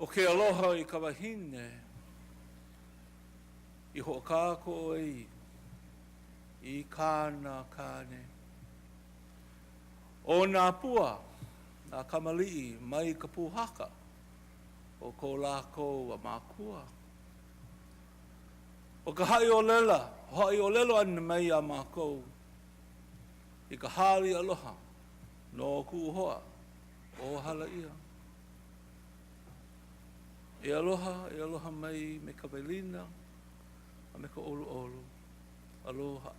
O ke aloha I ka wahine, I ho'okako I kāna kāne. O nā pua, nā kamali'i mai ka puhaka, o ko lākou a mākua. O ka hai o lela, hoi o lelo ana mai a mākou, I ka hāli aloha, no kuhoa, o hala ia. E aloha mai me ka welina, a me ka olu olu, aloha.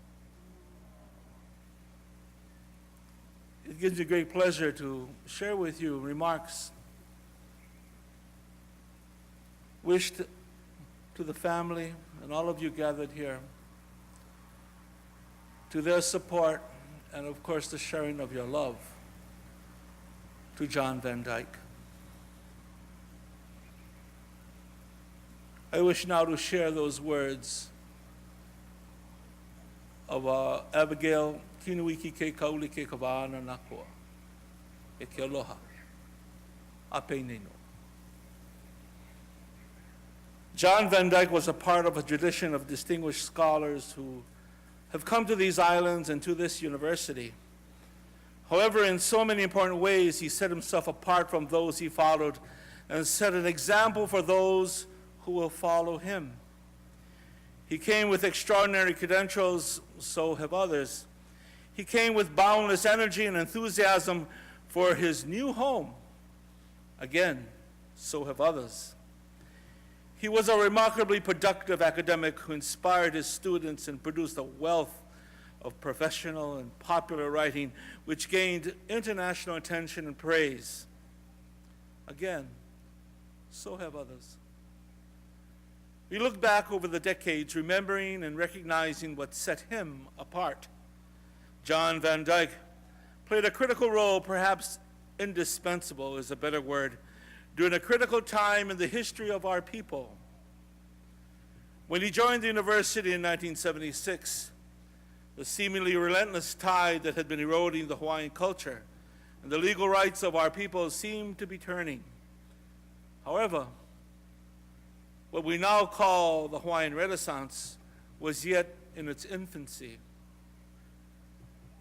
It gives me great pleasure to share with you remarks wished to the family and all of you gathered here, to their support and of course the sharing of your love to John Van Dyke. I wish now to share those words of Abigail Kinuiki ke kauli ke kawana nakua, e ke aloha, a peinino. John Van Dyke was a part of a tradition of distinguished scholars who have come to these islands and to this university. However, in so many important ways, he set himself apart from those he followed and set an example for those who will follow him. He came with extraordinary credentials, so have others. He came with boundless energy and enthusiasm for his new home. Again, so have others. He was a remarkably productive academic who inspired his students and produced a wealth of professional and popular writing which gained international attention and praise. Again, so have others. We look back over the decades, remembering and recognizing what set him apart. John Van Dyke played a critical role, perhaps indispensable is a better word, during a critical time in the history of our people. When he joined the university in 1976, the seemingly relentless tide that had been eroding the Hawaiian culture and the legal rights of our people seemed to be turning. However, what we now call the Hawaiian Renaissance was yet in its infancy.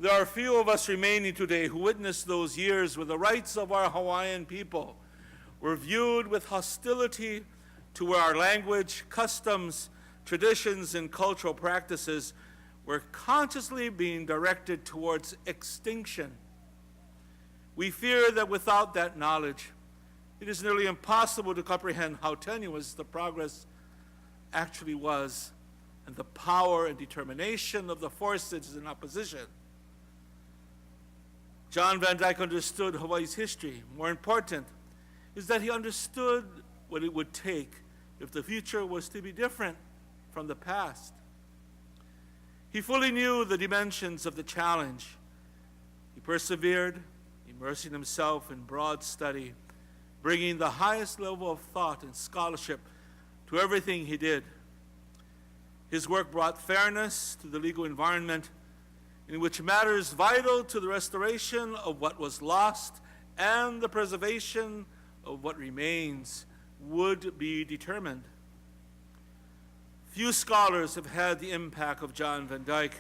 There are few of us remaining today who witnessed those years where the rights of our Hawaiian people were viewed with hostility to where our language, customs, traditions, and cultural practices were consciously being directed towards extinction. We fear that without that knowledge, it is nearly impossible to comprehend how tenuous the progress actually was and the power and determination of the forces in opposition. John Van Dyke understood Hawaii's history. More important is that he understood what it would take if the future was to be different from the past. He fully knew the dimensions of the challenge. He persevered, immersing himself in broad study, bringing the highest level of thought and scholarship to everything he did. His work brought fairness to the legal environment in which matters vital to the restoration of what was lost and the preservation of what remains would be determined. Few scholars have had the impact of John Van Dyke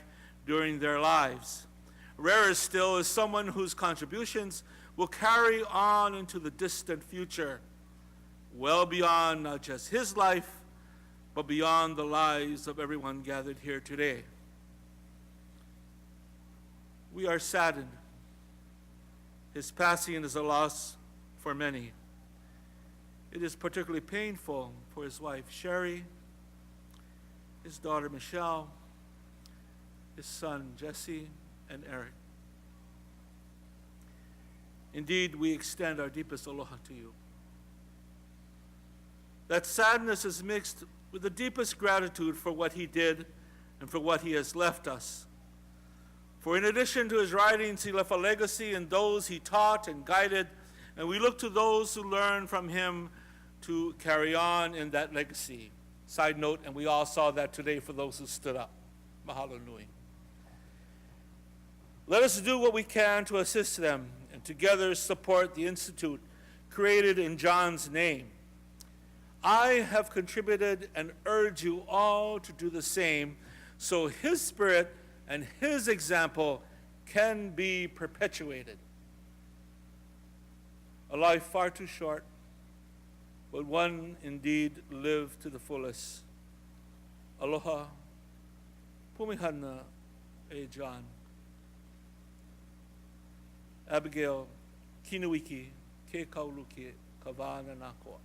during their lives. Rarer still is someone whose contributions will carry on into the distant future, well beyond not just his life, but beyond the lives of everyone gathered here today. We are saddened. His passing is a loss for many. It is particularly painful for his wife, Sherry, his daughter, Michelle, his son, Jesse, and Eric. Indeed, we extend our deepest aloha to you. That sadness is mixed with the deepest gratitude for what he did and for what he has left us. For in addition to his writings, he left a legacy in those he taught and guided, and we look to those who learn from him to carry on in that legacy. Side note, and we all saw that today for those who stood up. Mahalo nui. Let us do what we can to assist them and together support the institute created in John's name. I have contributed and urge you all to do the same, so his spirit and his example can be perpetuated. A life far too short, but one indeed lived to the fullest. Aloha, pumihana, John. Abigail, kinuiki, ke kauluki, kavana nakoa.